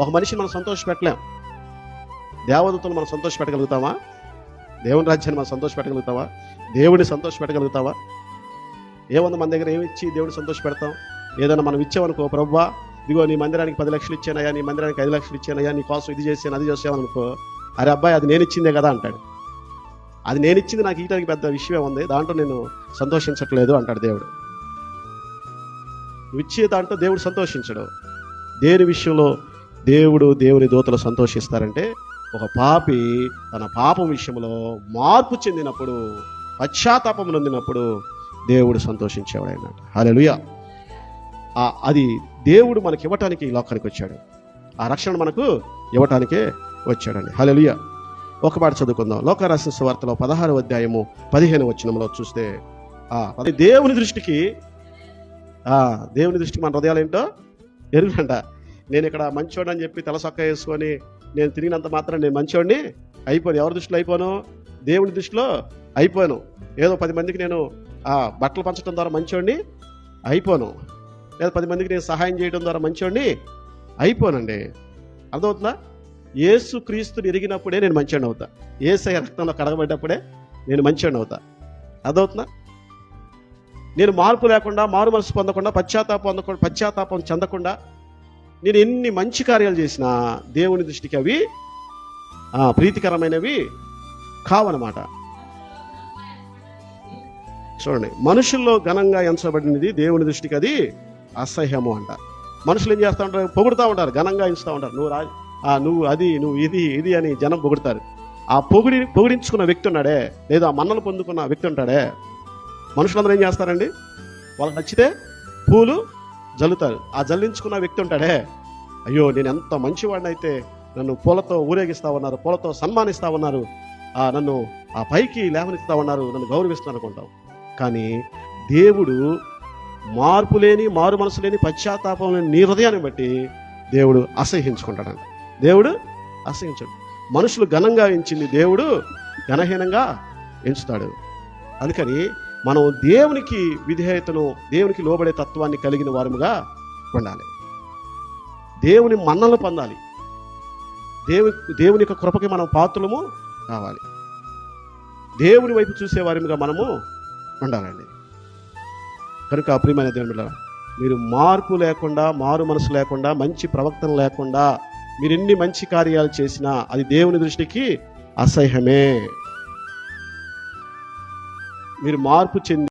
ఒక మనిషిని మనం సంతోష పెట్టలేం. దేవదూతలు మనం సంతోష పెట్టగలుగుతామా? దేవుని రాజ్యాన్ని మనం సంతోష పెట్టగలుగుతావా? దేవుడిని సంతోష పెట్టగలుగుతావా? ఏముంది మన దగ్గర ఏమి ఇచ్చి దేవుడిని సంతోష పెడతాం? ఏదైనా మనం ఇచ్చామనుకో, ప్రభువా ఇదిగో నీ మందిరానికి 10 లక్షలు ఇచ్చానయ్యా, నీ మందిరానికి 5 లక్షలు ఇచ్చానయ్యా, నీ కోసం ఇది చేశాను అది చేసామనుకో, అరే అబ్బాయి అది నేను ఇచ్చిందే కదా అంటాడు. అది నేను ఇచ్చింది నాకు ఇయటానికి పెద్ద విషయమే ఉంది, దాంట్లో నేను సంతోషించట్లేదు అంటాడు దేవుడు. నువ్వు ఇచ్చే దాంట్లో దేవుడు సంతోషించడు. దేని విషయంలో దేవుని దూతలు సంతోషిస్తారంటే, ఒక పాపి తన పాపం విషయంలో మార్పు చెందినప్పుడు, పశ్చాత్తాపం నొందినప్పుడు దేవుడు సంతోషించేవాడు. హల్లెలూయా. అది దేవుడు మనకి ఇవ్వటానికి ఈ లోకానికి వచ్చాడు. ఆ రక్షణ మనకు ఇవ్వటానికే వచ్చాడండి. హల్లెలూయా. ఒక మాట చదువుకుందాం. లోకా రాసిన సువార్తలో 16వ అధ్యాయము 15వ వచనంలో చూస్తే, దేవుని దృష్టికి మన హృదయాలు ఏంటో ఎరుగునంట. నేను ఇక్కడ మంచోడు అని చెప్పి తలసొక్క వేసుకొని నేను తిరిగినంత మాత్రం నేను మంచోడిని అయిపోను. ఎవరి దృష్టిలో అయిపోను? దేవుని దృష్టిలో అయిపోను. ఏదో 10 మందికి నేను బట్టలు పంచడం ద్వారా మంచోడిని అయిపోను, లేదా 10 మందికి నేను సహాయం చేయడం ద్వారా మంచోడిని అయిపోనండి. అర్థమవుతుందా? యేసు క్రీస్తుని ఎరిగినప్పుడే నేను మంచోడిని అవుతా. యేసయ్య రక్తంలో కడగబడ్డప్పుడే నేను మంచోడిని అవుతా. అర్థమవుతుందా? నేను మార్పు లేకుండా, మారు మనసు పొందకుండా, పశ్చాత్తాపం చెందకుండా నేను ఎన్ని మంచి కార్యాలు చేసినా దేవుని దృష్టికి అవి ప్రీతికరమైనవి కావన్నమాట. చూడండి, మనుషుల్లో ఘనంగా ఎంచబడినది దేవుని దృష్టికి అది అసహ్యము అంట. మనుషులు ఏం చేస్తూ ఉంటారు? పొగుడుతూ ఉంటారు, ఘనంగా ఎంచుతూ ఉంటారు. నువ్వు అది, నువ్వు ఇది అని జనం పొగుడతారు. ఆ పొగిడించుకున్న వ్యక్తి ఉన్నాడే, లేదా మన్నలు పొందుకున్న వ్యక్తి ఉంటాడే, మనుషులందరూ ఏం చేస్తారండి? వాళ్ళకి నచ్చితే పూలు జల్లుతారు. ఆ జల్లించుకున్న వ్యక్తి ఉంటాడే, అయ్యో నేను ఎంత మంచివాడిని అయితే నన్ను పూలతో ఊరేగిస్తా ఉన్నారు, పూలతో సన్మానిస్తా ఉన్నారు, నన్ను ఆ పైకి లేవనిస్తా ఉన్నారు, నన్ను గౌరవిస్తున్నారు అనుకుంటాం. కానీ దేవుడు మార్పు లేని, మారు మనసు లేని, పశ్చాత్తాపం లేని నీ హృదయాన్ని బట్టి దేవుడు అసహ్యించుకుంటాడంట. దేవుడు అసహ్యించాడు. మనుషులు ఘనంగా ఎంచింది దేవుడు ఘనహీనంగా ఎంచుతాడు. అందుకని మనం దేవునికి విధేయతను, దేవునికి లోబడే తత్వాన్ని కలిగిన వారముగా ఉండాలి. దేవుని మన్నలు పొందాలి. దేవుని యొక్క కృపకి మనం పాత్రలము కావాలి. దేవుని వైపు చూసే వారిగా మనము ఉండాలండి. కనుక ప్రియమైన దేవుని బిడ్డలారా, మీరు మార్పు లేకుండా, మారు మనసు లేకుండా, మంచి ప్రవర్తన లేకుండా మీరు ఎన్ని మంచి కార్యాలు చేసినా అది దేవుని దృష్టికి అసహ్యమే. మీరు మార్పు చెంది